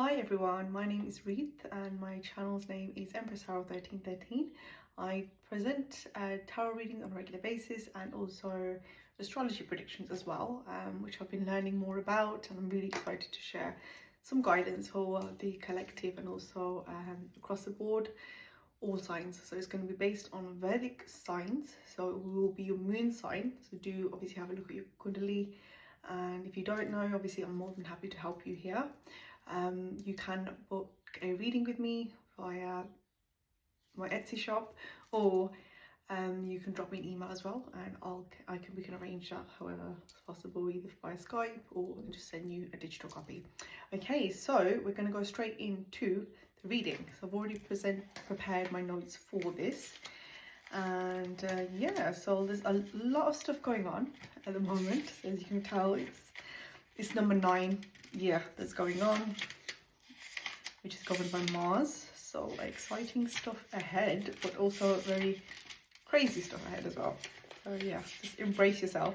Hi everyone, my name is Reeth and my channel's name is Empress Tarot 1313. I present tarot readings on a regular basis and also astrology predictions as well, which I've been learning more about, and I'm really excited to share some guidance for the collective and also across the board, all signs. So it's going to be based on Vedic signs, so it will be your moon sign, so do obviously have a look at your Kundali, and if you don't know, obviously I'm more than happy to help you here. You can book a reading with me via my Etsy shop, or you can drop me an email as well, and we can arrange that however possible, either via Skype or I can just send you a digital copy. Okay, so we're going to go straight into the reading. So I've already prepared my notes for this, and yeah, so there's a lot of stuff going on at the moment. So as you can tell, it's number 9 year that's going on, which is governed by Mars. So exciting stuff ahead, but also very crazy stuff ahead as well. So yeah, just embrace yourself,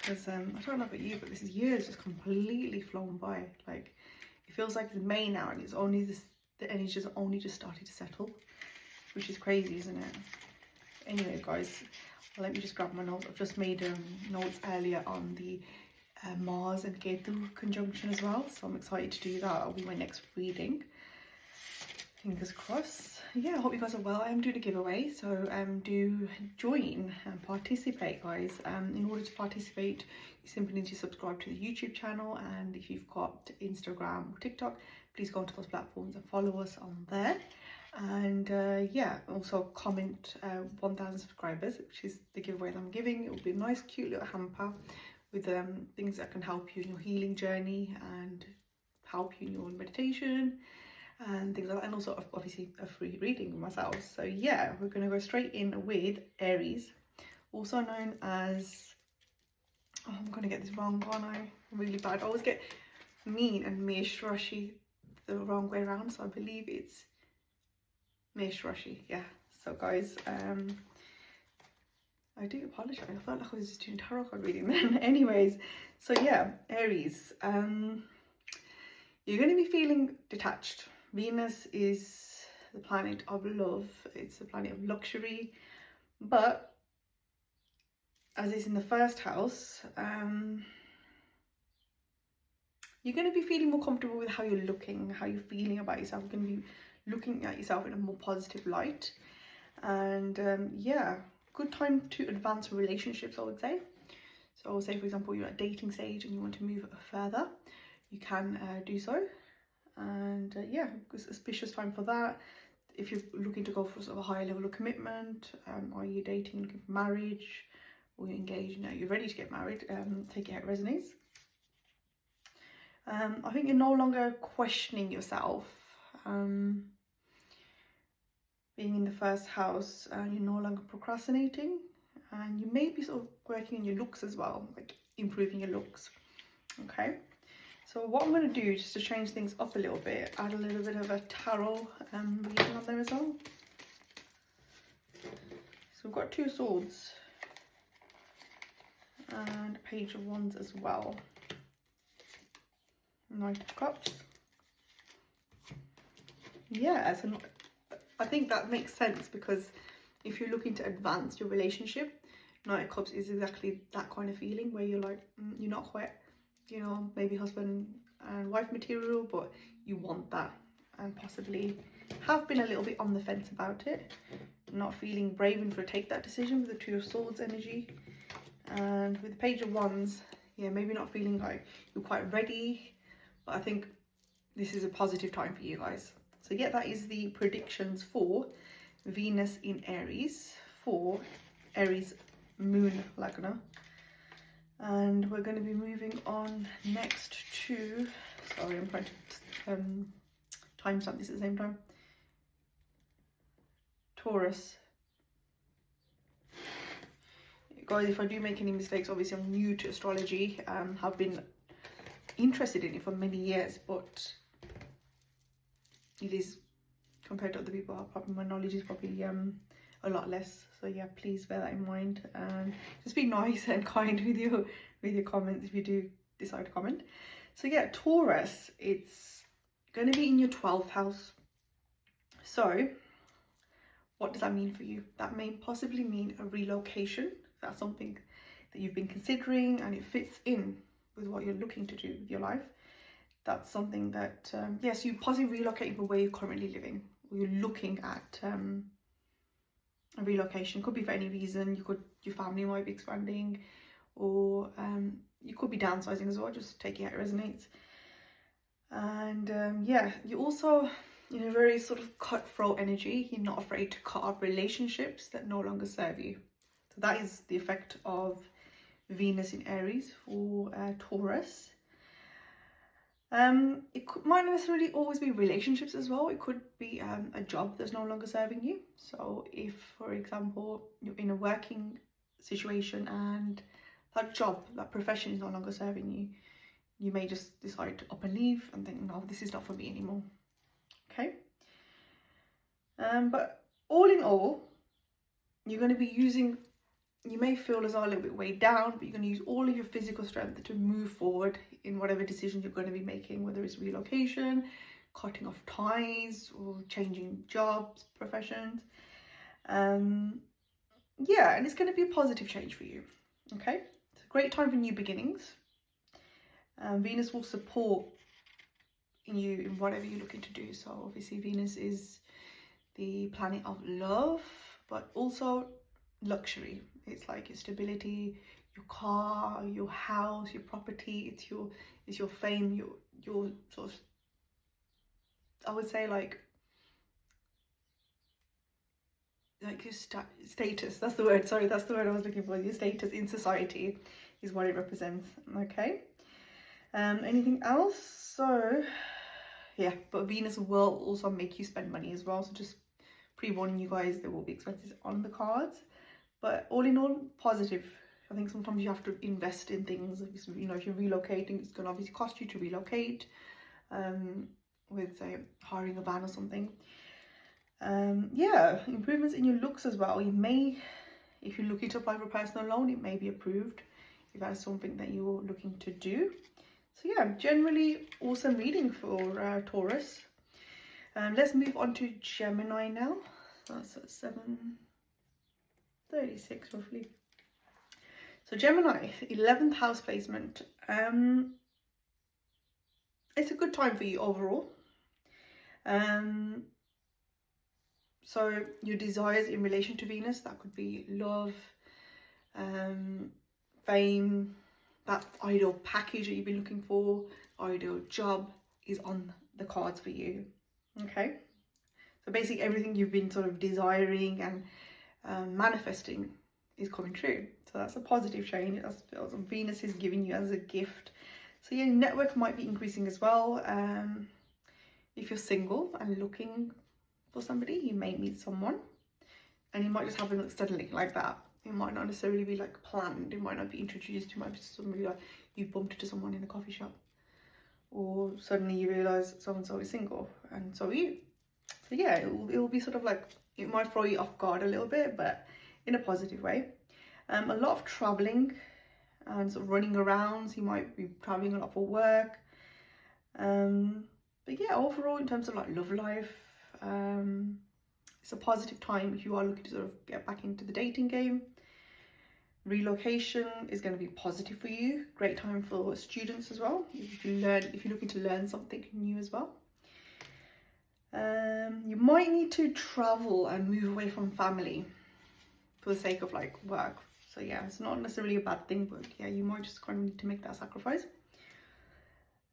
because I don't know about you, but this year has just completely flown by. Like, it feels like it's May now and it's only the energy has only just started to settle, which is crazy, isn't it? Anyway guys, let me just grab my notes. I've just made notes earlier on the Mars and Ketu conjunction as well, so I'm excited to do that. That'll be my next reading, fingers crossed. Yeah, I hope you guys are well. I am doing a giveaway, so do join and participate, guys. In order to participate, you simply need to subscribe to the YouTube channel, and if you've got Instagram or TikTok, please go onto those platforms and follow us on there. And yeah, also comment 1,000 subscribers, which is the giveaway that I'm giving. It will be a nice cute little hamper with things that can help you in your healing journey and help you in your meditation and things like that, and also obviously a free reading with myself. So yeah, we're going to go straight in with Aries, also known as, oh, I'm going to get this wrong, aren't I? Really bad. I always get Mean and Mesh Rashi the wrong way around, so I believe it's Mesh Rashi. Yeah, so guys, I do apologize. I felt like I was just doing tarot card reading then. Anyways, so yeah, Aries, you're going to be feeling detached. Venus is the planet of love. It's the planet of luxury, but as it's in the first house, you're going to be feeling more comfortable with how you're looking, how you're feeling about yourself. You're going to be looking at yourself in a more positive light, and yeah, good time to advance relationships, I would say. So say for example you're at dating stage and you want to move further, you can do so. And yeah, it's auspicious time for that. If you're looking to go for sort of a higher level of commitment, are you dating, looking for marriage, or you're engaged, now you're ready to get married, take it how it resonates. I think you're no longer questioning yourself. Being in the first house, you're no longer procrastinating, and you may be sort of working on your looks as well, like improving your looks. Okay, so what I'm going to do, just to change things up a little bit, add a little bit of a tarot reading on there as well. So we've got 2 swords and a page of wands as well. Knight of cups. Yeah, so I think that makes sense, because if you're looking to advance your relationship, Knight of Cups is exactly that kind of feeling where you're like, you're not quite, you know, maybe husband and wife material, but you want that, and possibly have been a little bit on the fence about it, not feeling brave enough to take that decision with the 2 of Swords energy. And with the Page of Wands, yeah, maybe not feeling like you're quite ready, but I think this is a positive time for you guys. So yeah, that is the predictions for Venus in Aries, for Aries Moon Lagna. And we're going to be moving on next to, sorry, I'm trying to timestamp this at the same time, Taurus. Guys, if I do make any mistakes, obviously I'm new to astrology, have been interested in it for many years, but it is, compared to other people, probably my knowledge is probably a lot less. So yeah, please bear that in mind, and just be nice and kind with your comments if you do decide to comment. So yeah, Taurus, it's going to be in your 12th house. So what does that mean for you? That may possibly mean a relocation. That's something that you've been considering and it fits in with what you're looking to do with your life. That's something that, yes, you possibly relocate from where you're currently living. Or you're looking at a relocation. Could be for any reason. Your family might be expanding, or you could be downsizing as well. Just take it how it resonates. And yeah, you're also in a very sort of cutthroat energy. You're not afraid to cut off relationships that no longer serve you. So that is the effect of Venus in Aries for Taurus. Might not necessarily always be relationships as well. It could be a job that's no longer serving you. So if, for example, you're in a working situation and that job, that profession is no longer serving you, you may just decide to up and leave and think, no, this is not for me anymore. Okay. But all in all, you're going to be using, you may feel as though a little bit weighed down, but you're going to use all of your physical strength to move forward in whatever decisions you're going to be making, whether it's relocation, cutting off ties, or changing jobs, professions. Yeah, and it's going to be a positive change for you. Okay, it's a great time for new beginnings. Venus will support you in whatever you're looking to do. So obviously Venus is the planet of love, but also luxury. It's like your stability, your car, your house, your property. It's your fame, your sort of, I would say like your status. That's the word. Sorry, that's the word I was looking for. Your status in society is what it represents. Okay. Anything else? So yeah, but Venus will also make you spend money as well. So just pre-warning you guys, there will be expenses on the cards. But all in all, positive. I think sometimes you have to invest in things. You know, if you're relocating, it's going to obviously cost you to relocate. With hiring a van or something. Yeah, improvements in your looks as well. You may, if you're looking to apply for a personal loan, it may be approved if that's something that you're looking to do. So yeah, generally awesome reading for Taurus. Let's move on to Gemini now. That's at 7:36 roughly. So Gemini, 11th house placement. It's a good time for you overall. So your desires in relation to Venus, that could be love, fame, that ideal package that you've been looking for, ideal job is on the cards for you. Okay, so basically everything you've been sort of desiring and manifesting is coming true. So that's a positive change. That's what Venus is giving you as a gift. So your network might be increasing as well. If you're single and looking for somebody, you may meet someone and it might just happen suddenly like that. It might not necessarily be like planned. It might not be introduced. It might be somebody like you bumped into someone in a coffee shop, or suddenly you realise so-and-so is single and so are you. So yeah, it will be sort of like, it might throw you off guard a little bit, but in a positive way. A lot of travelling and sort of running around. So you might be travelling a lot for work. But yeah, overall in terms of like love life, it's a positive time if you are looking to sort of get back into the dating game. Relocation is going to be positive for you. Great time for students as well. If you're looking to learn something new as well. You might need to travel and move away from family for the sake of like work. So yeah, it's not necessarily a bad thing, but yeah, you might just kind of need to make that sacrifice.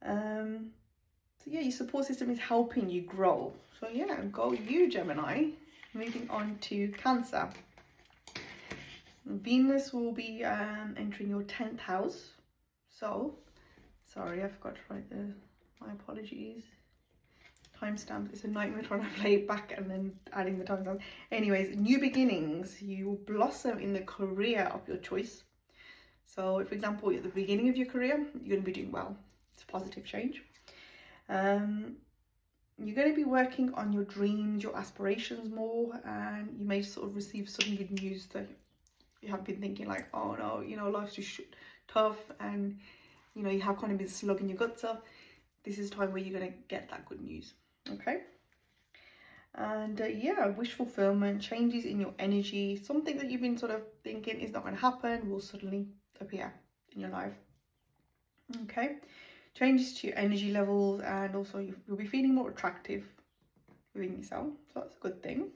So yeah, your support system is helping you grow. So yeah, go you, Gemini. Moving on to Cancer. Venus will be entering your 10th house. So, sorry, I forgot to write my apologies. Timestamps, it's a nightmare trying to play it back and then adding the timestamps. Anyways, new beginnings. You will blossom in the career of your choice. So, if, for example, at the beginning of your career, you're going to be doing well. It's a positive change. You're going to be working on your dreams, your aspirations more, and you may sort of receive some good news that you have been thinking like, oh no, you know, life's just tough, and you know, you have kind of been slugging your guts up. this is time where you're going to get that good news. Okay. And yeah, wish fulfillment, changes in your energy, something that you've been sort of thinking is not going to happen will suddenly appear in your life. Okay, changes to your energy levels, and also you'll be feeling more attractive within yourself, so that's a good thing.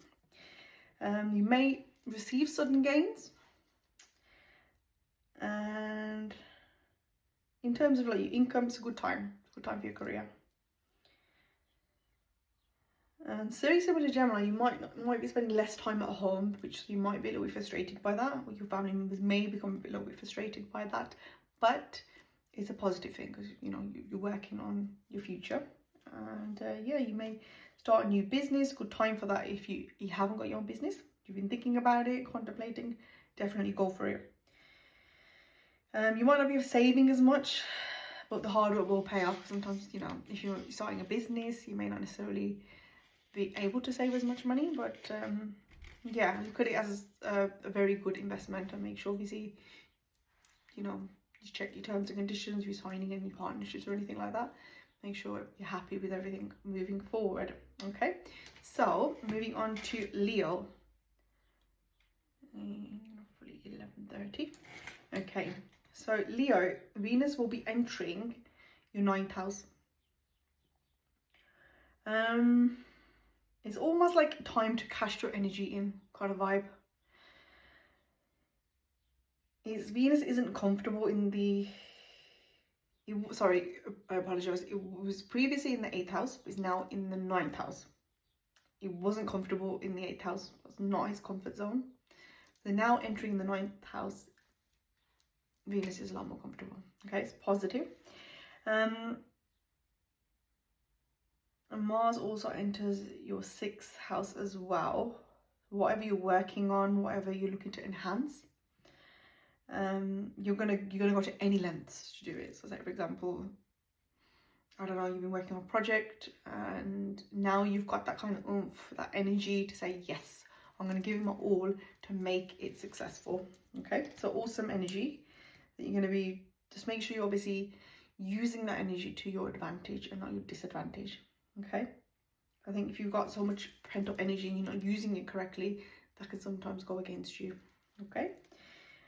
You may receive sudden gains, and in terms of like your income, it's a good time. It's a good time for your career. And very similar to Gemini, you might be spending less time at home, which you might be a little bit frustrated by that, or your family members may become a little bit frustrated by that, but it's a positive thing because you know you're working on your future. And yeah, you may start a new business. Good time for that. If you haven't got your own business, you've been thinking about it, contemplating, definitely go for it. You might not be saving as much, but the hard work will pay off. Sometimes, you know, if you're starting a business, you may not necessarily be able to save as much money, but yeah, look at it as a very good investment, and make sure, obviously, you know, you check your terms and conditions, if you're signing any partnerships or anything like that. Make sure you're happy with everything moving forward. Okay, so moving on to Leo. Hopefully 11:30. Okay, so Leo, Venus will be entering your 9th house. It's almost like time to cash your energy in kind of vibe. Venus isn't comfortable in the... sorry, I apologize. It was previously in the 8th house, but is now in the 9th house. It wasn't comfortable in the 8th house. It was not his comfort zone. So now entering the 9th house, Venus is a lot more comfortable. Okay, it's positive. And Mars also enters your 6th house as well. Whatever you're working on, whatever you're looking to enhance, you're gonna go to any lengths to do it. So say, for example, I don't know, you've been working on a project and now you've got that kind of oomph, that energy to say, yes, I'm going to give it my all to make it successful. Okay, so awesome energy that you're going to be, just make sure you're obviously using that energy to your advantage and not your disadvantage. Okay, I think if you've got so much pent up energy and you're not using it correctly, that can sometimes go against you. Okay.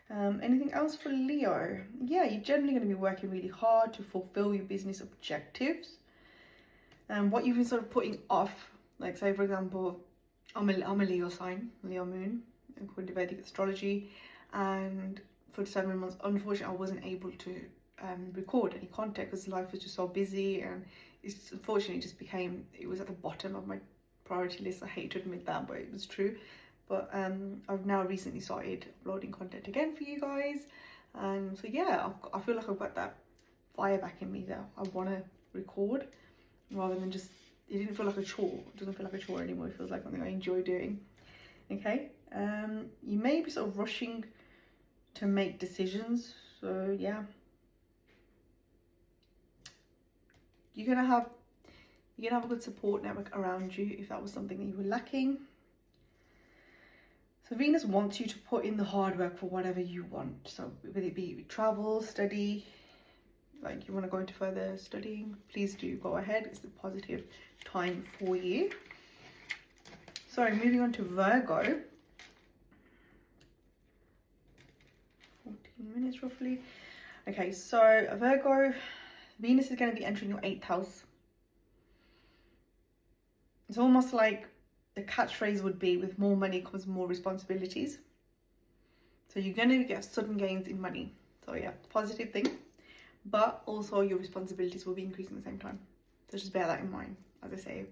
Anything else for Leo? Yeah, you're generally going to be working really hard to fulfill your business objectives. And what you've been sort of putting off, like say for example, I'm a Leo sign, Leo moon, according to Vedic astrology, and for 7 months, unfortunately, I wasn't able to record any content because life was just so busy, and it's unfortunately just became, it was at the bottom of my priority list. I hate to admit that, but it was true. But I've now recently started uploading content again for you guys, and so yeah, I feel like I've got that fire back in me that I want to record, rather than just, it didn't feel like a chore. It doesn't feel like a chore anymore. It feels like something I enjoy doing. Okay, you may be sort of rushing to make decisions, so yeah, you're gonna have a good support network around you if that was something that you were lacking. So Venus wants you to put in the hard work for whatever you want. So whether it be travel, study, like you want to go into further studying, please do go ahead. It's a positive time for you. Sorry, moving on to Virgo. 14 minutes roughly. Okay, so Virgo, Venus is going to be entering your 8th house. It's almost like the catchphrase would be, with more money comes more responsibilities. So you're going to get sudden gains in money. So yeah, positive thing. But also your responsibilities will be increasing at the same time. So just bear that in mind. As I say,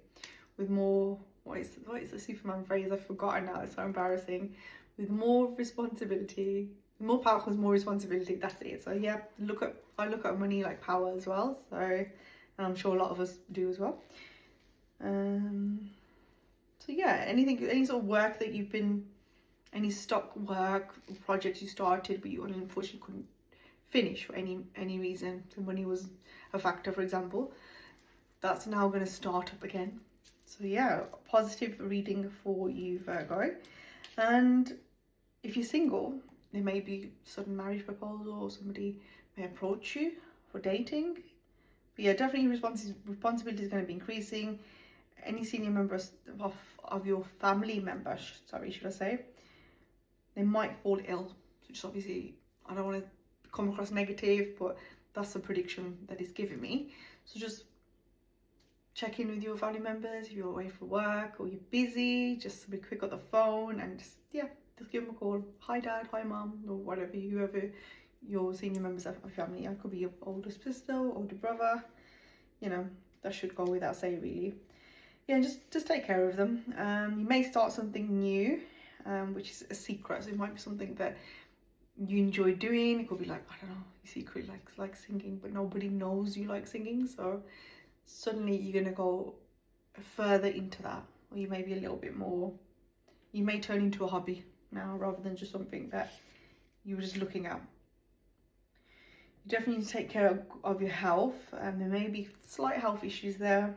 with more, what is the Superman phrase? I've forgotten now. It's so embarrassing. With more responsibility, more power comes more responsibility. That's it. So yeah, I look at money like power as well. So, and I'm sure a lot of us do as well. So yeah, any sort of work that you've been, any stock work or projects you started but you unfortunately couldn't finish for any reason, so money was a factor, for example, that's now going to start up again. So yeah, positive reading for you, Virgo. And if you're single, there may be sudden marriage proposal, or somebody may approach you for dating. But yeah, definitely responsibility is going to be increasing. Any senior members of your family members, sorry, should I say, they might fall ill. Which obviously, I don't want to come across negative, but that's the prediction that is giving me. So just check in with your family members. If you're away for work or you're busy, just be quick on the phone and just give them a call. Hi dad, hi mom, or whatever, whoever your senior members of family. It could be your older sister, older brother, you know, that should go without saying really. Yeah, just take care of them. You may start something new, which is a secret, so it might be something that you enjoy doing. It could be like, I don't know, you secretly like singing, but nobody knows you like singing, so suddenly you're gonna go further into that, or you may be a little bit more, you may turn into a hobby now rather than just something that you were just looking at. You definitely need to take care of your health, and there may be slight health issues there,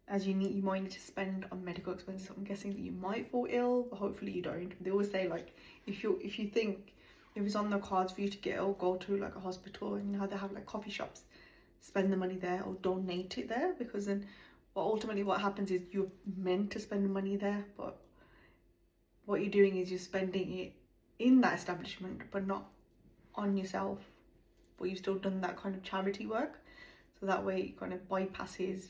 as you might need to spend on medical expenses. I'm guessing that you might fall ill, but hopefully you don't. They always say, like, if you think if it's on the cards for you to get ill, go to like a hospital, and you know how they have like coffee shops, spend the money there or donate it there, because then ultimately what happens is you're meant to spend the money there, but what you're doing is you're spending it in that establishment but not on yourself, but you've still done that kind of charity work, so that way it kind of bypasses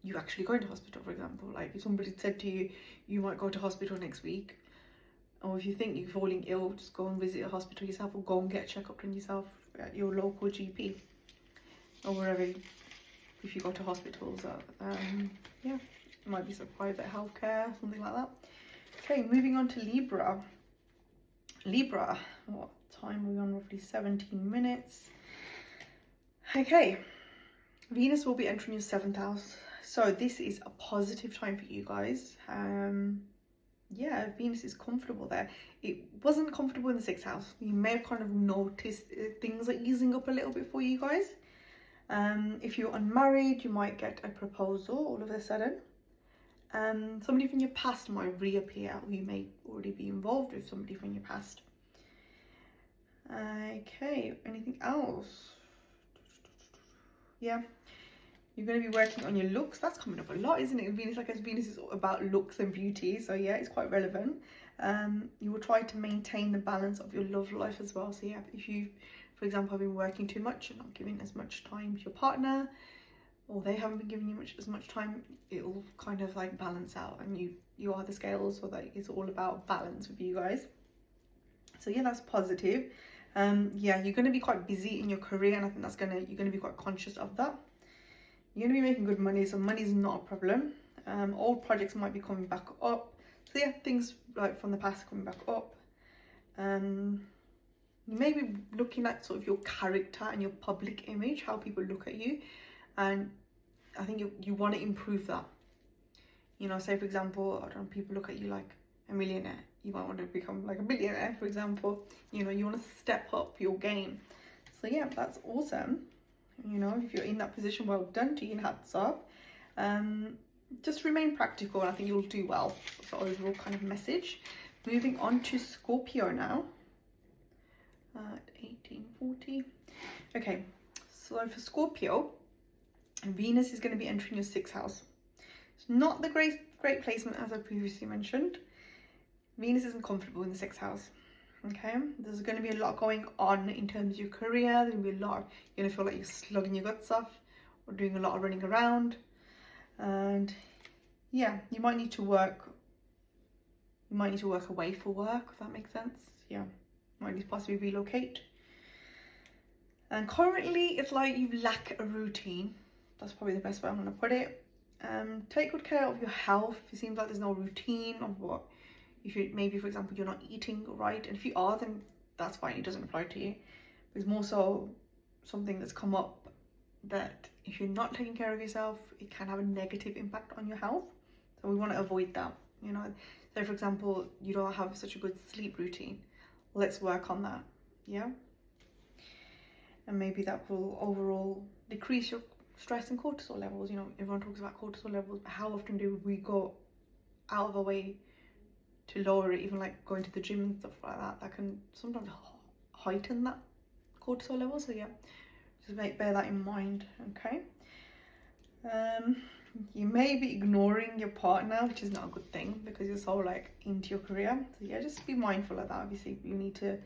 you actually going to hospital. For example, like if somebody said to you, you might go to hospital next week, or if you think you're falling ill, just go and visit a hospital yourself, or go and get a checkup done yourself at your local GP or wherever, if you go to hospitals. Yeah, it might be some private healthcare, something like that. Okay, moving on to Libra. What time are we on? Roughly 17 minutes. Okay, Venus will be entering your 7th house, so this is a positive time for you guys. Yeah, Venus is comfortable there. It wasn't comfortable in the 6th house. You may have kind of noticed things are easing up a little bit for you guys. If you're unmarried, you might get a proposal all of a sudden. Somebody from your past might reappear, or you may already be involved with somebody from your past. Okay, anything else? Yeah, you're going to be working on your looks. That's coming up a lot, isn't it? Venus, I guess Venus is about looks and beauty, so yeah, it's quite relevant. You will try to maintain the balance of your love life as well. So yeah, if you, for example, have been working too much and not giving as much time to your partner, or they haven't been giving you as much time, it'll kind of like balance out, and you are the scales, so that it's all about balance with you guys. So yeah, that's positive. Yeah, you're going to be quite busy in your career, and I think you're going to be quite conscious of that. You're going to be making good money, so money is not a problem. Old projects might be coming back up, so yeah, things like from the past coming back up. You may be looking at sort of your character and your public image, how people look at you, and I think you want to improve that. You know, say for example, I don't know, people look at you like a millionaire, you might want to become like a billionaire, for example. You know, you want to step up your game. So yeah, that's awesome. You know, if you're in that position, well done to you, and hats off. Just remain practical, and I think you'll do well. That's the overall kind of message. Moving on to Scorpio now. 1840. Okay, so for Scorpio, Venus is going to be entering your 6th house. It's not the great placement, as I previously mentioned. Venus isn't comfortable in the 6th house. Okay, there's going to be a lot going on in terms of your career. There's going to be a lot, you're going to feel like you're slugging your guts off, or doing a lot of running around. And yeah, you might need to work away for work, if that makes sense. Yeah, might need to possibly relocate. And currently it's like you lack a routine. That's probably the best way I'm going to put it. Take good care of your health. It seems like there's no routine of what, if you, maybe for example you're not eating right, and if you are, then that's fine, it doesn't apply to you. There's more so something that's come up that if you're not taking care of yourself, it can have a negative impact on your health, so we want to avoid that. You know, so for example, you don't have such a good sleep routine, let's work on that. Yeah, and maybe that will overall decrease your stress and cortisol levels. You know, everyone talks about cortisol levels, but how often do we go out of our way to lower it? Even like going to the gym and stuff like that, that can sometimes heighten that cortisol level. So yeah, Just bear that in mind, okay? You may be ignoring your partner, which is not a good thing because you're so like into your career. So yeah, just be mindful of that. Obviously, you need to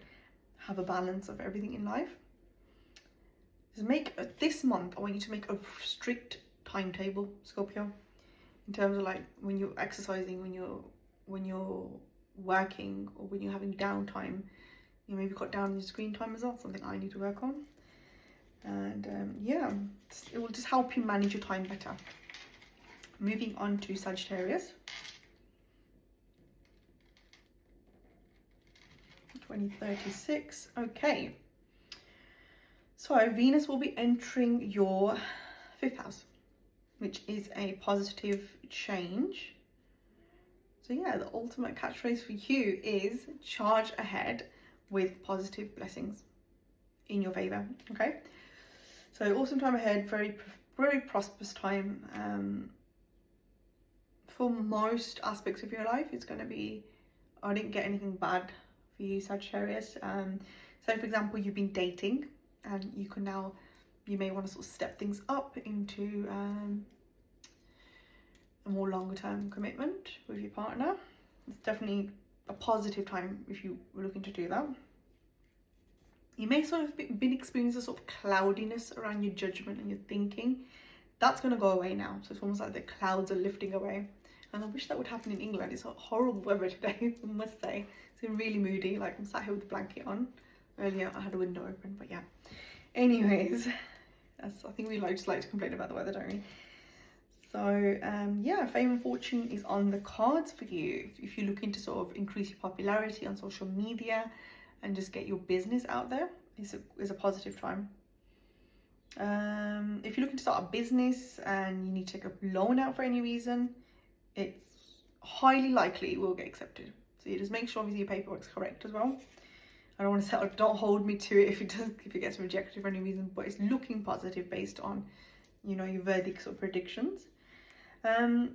have a balance of everything in life. Just this month, I want you to make a strict timetable, Scorpio, in terms of like when you're exercising, when you're working, or when you're having downtime. You maybe cut down your screen time as well, something I need to work on. And yeah, it will just help you manage your time better. Moving on to Sagittarius. 2036. Okay. So Venus will be entering your 5th house, which is a positive change. So yeah, the ultimate catchphrase for you is charge ahead with positive blessings in your favor. Okay. So awesome time ahead, very prosperous time. For most aspects of your life, it's going to be, I didn't get anything bad for you, Sagittarius. So for example, you've been dating and you may want to sort of step things up into a more longer term commitment with your partner. It's definitely a positive time if you were looking to do that. You may sort of been experiencing a sort of cloudiness around your judgment and your thinking. That's going to go away now. So it's almost like the clouds are lifting away. And I wish that would happen in England. It's horrible weather today, I must say. It's been really moody. Like, I'm sat here with the blanket on. Earlier I had a window open, but yeah. Anyways, I think we just like to complain about the weather, don't we? So yeah, fame and fortune is on the cards for you. If you're looking to sort of increase your popularity on social media and just get your business out there, is a positive time. If you're looking to start a business and you need to take a loan out for any reason, it's highly likely it will get accepted. So you just make sure obviously your paperwork's correct as well. I don't want to say, don't hold me to it if it gets rejected for any reason, but it's looking positive based on, you know, your verdicts or predictions.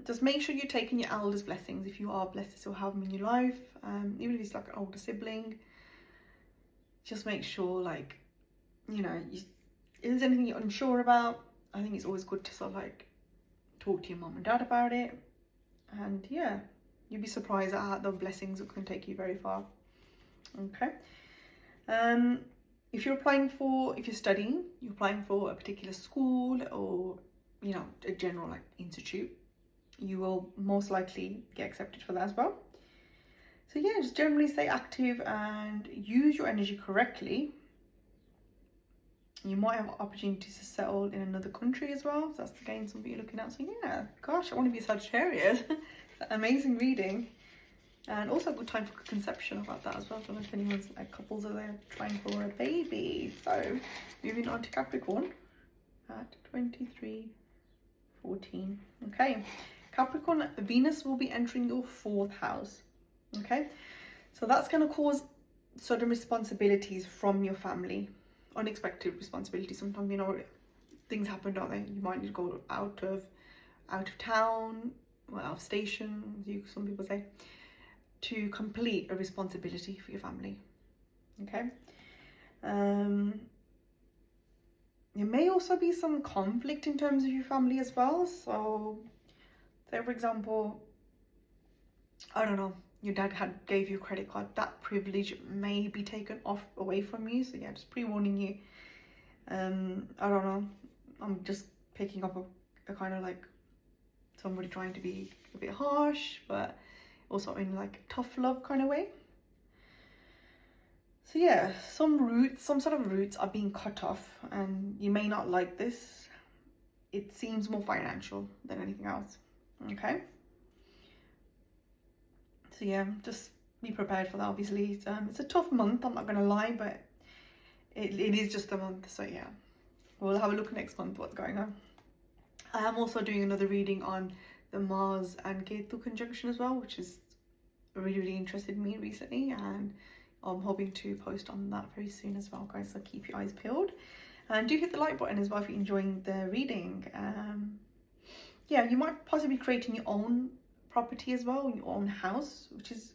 Just make sure you're taking your elders' blessings if you are blessed to still have them in your life. Even if it's like an older sibling, just make sure, like, you know, if there's anything you're unsure about, I think it's always good to sort of like talk to your mom and dad about it. And yeah, you'd be surprised at how the blessings can take you very far. Okay. If you're studying, you're applying for a particular school or, you know, a general like institute, you will most likely get accepted for that as well. So yeah, just generally stay active and use your energy correctly. You might have opportunities to settle in another country as well. So that's again something you're looking at. So yeah, gosh, I want to be a Sagittarius. Amazing reading. And also a good time for conception about that as well. I don't know if anyone's like couples are there trying for a baby. So moving on to Capricorn at 23:14. Okay, Capricorn, Venus will be entering your 4th house. Okay, so that's going to cause sudden responsibilities from your family, unexpected responsibilities. Sometimes, you know, things happen, don't they? You might need to go out of town, well, out of station, some people say, to complete a responsibility for your family. Okay. There may also be some conflict in terms of your family as well. So say for example, I don't know, your dad gave you a credit card, that privilege may be taken away from you. So yeah, just pre-warning you. I don't know, I'm just picking up a kind of like somebody trying to be a bit harsh, but also in like tough love kind of way. So yeah, some sort of roots are being cut off, and you may not like this. It seems more financial than anything else. Okay. So yeah, just be prepared for that. Obviously, it's a tough month, I'm not gonna lie, but it is just a month. So yeah, we'll have a look next month what's going on. I am also doing another reading on the Mars and Ketu conjunction as well, which is really interested me recently, and I'm hoping to post on that very soon as well, guys. So keep your eyes peeled, and do hit the like button as well if you're enjoying the reading. Yeah, you might possibly be creating your own property as well, in your own house, which is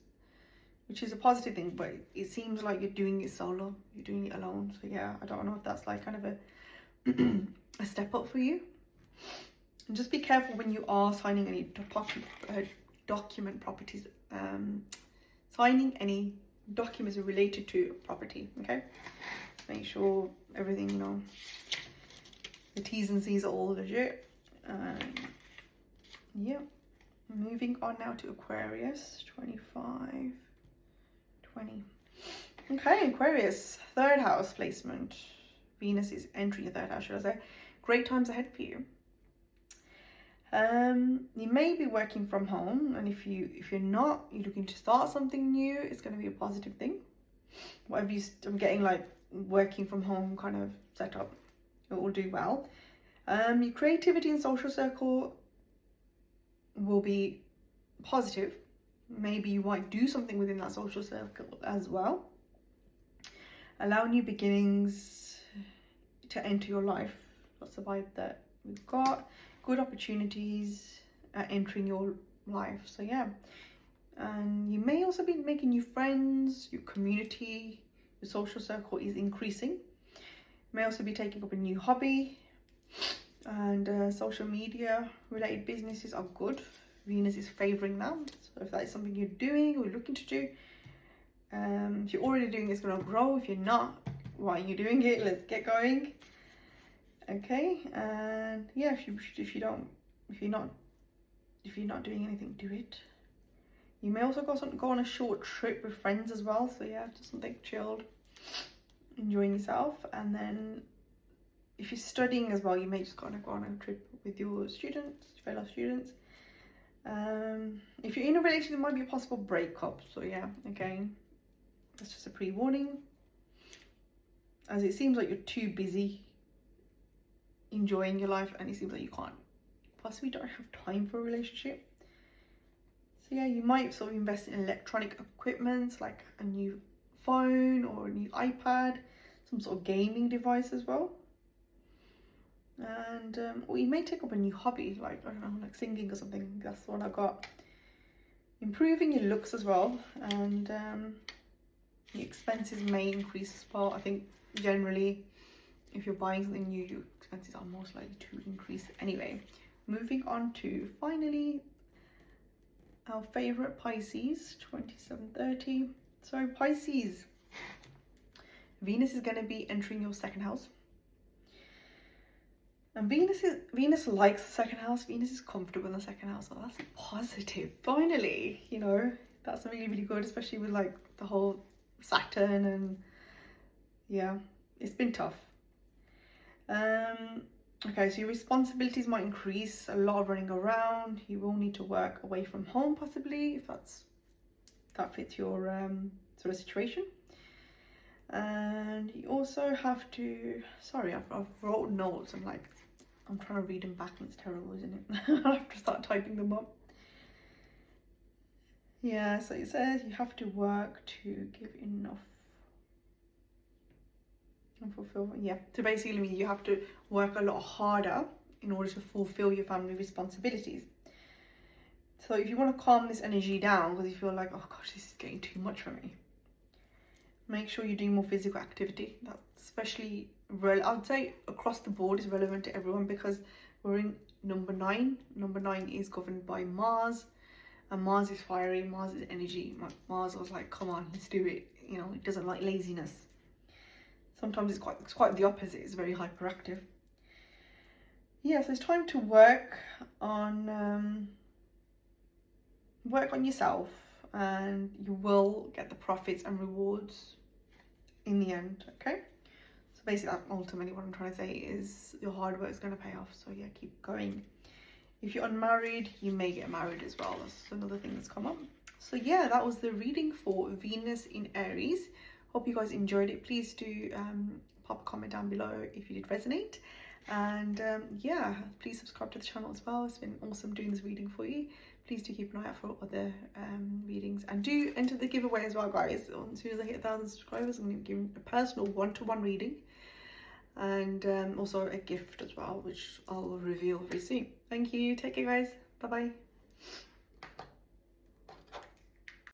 a positive thing, but it seems like you're doing it solo, you're doing it alone. So yeah, I don't know if that's like kind of a a step up for you. And just be careful when you are signing any document properties, signing any documents related to property, okay? Make sure everything, you know, the T's and C's are all legit. Yeah, moving on now to Aquarius, 25, 20. Okay, Aquarius, third house placement. Venus is entering your third house, should I say. Great times ahead for you. You may be working from home, and if you're not, you're looking to start something new, it's going to be a positive thing. Whatever I'm getting, like working from home kind of setup, it will do well. Your creativity and social circle will be positive. Maybe you might do something within that social circle as well. Allow new beginnings to enter your life. That's the vibe that we've got. Good opportunities are entering your life. So yeah, and you may also be making new friends. Your community, your social circle is increasing. You may also be taking up a new hobby, and social media related businesses are good. Venus is favoring them. So if that is something you're doing or looking to do, if you're already doing it, it's going to grow. If you're not, why are you doing it? Let's get going. Okay, and yeah, if you're not doing anything, do it. You may also go on a short trip with friends as well. So yeah, just something chilled, enjoying yourself. And then if you're studying as well, you may just kind of go on a trip with your students, fellow students. If you're in a relationship, there might be a possible breakup. So yeah, again, that's just a pre-warning, as it seems like you're too busy enjoying your life, and it seems like you possibly don't have time for a relationship. So yeah, you might sort of invest in electronic equipment like a new phone or a new iPad, some sort of gaming device as well. And or you may take up a new hobby, like I don't know, like singing or something. That's what I got. Improving your looks as well, and the expenses may increase as well. I think generally, if you're buying something new, your expenses are most likely to increase anyway. Moving on to finally our favorite Pisces, 27-30. So Pisces, Venus is going to be entering your second house. And Venus likes the second house. Venus is comfortable in the second house, so that's positive. Finally, you know, that's really, really good, especially with like the whole Saturn, and yeah, it's been tough. Okay, so your responsibilities might increase, a lot of running around. You will need to work away from home possibly, if that fits your sort of situation. And you also have to, sorry, I've wrote notes, and like I'm trying to read them back and it's terrible, isn't it? I have to start typing them up. Yeah, so it says you have to work to give enough and fulfill. Yeah, so basically you have to work a lot harder in order to fulfill your family responsibilities. So if you want to calm this energy down, because you feel like, oh gosh, this is getting too much for me, make sure you're doing more physical activity. That's especially I'd say across the board is relevant to everyone, because we're in number 9. Number 9 is governed by Mars, and Mars is fiery, Mars is energy. Mars was like, come on, let's do it. You know, it doesn't like laziness. Sometimes it's quite the opposite. It's very hyperactive. Yeah, so it's time to work on yourself, and you will get the profits and rewards in the end. Okay, so basically ultimately what I'm trying to say is your hard work is going to pay off. So yeah, keep going. If you're unmarried, you may get married as well. That's another thing that's come up. So yeah, that was the reading for Venus in Aries. Hope you guys enjoyed it. Please do pop a comment down below if you did resonate. And yeah, please subscribe to the channel as well. It's been awesome doing this reading for you. Please do keep an eye out for other readings, and do enter the giveaway as well, guys. As soon as I hit 1,000 subscribers, I'm going to give a personal one-to-one reading, and also a gift as well, which I'll reveal very soon. Thank you. Take care, guys. Bye bye.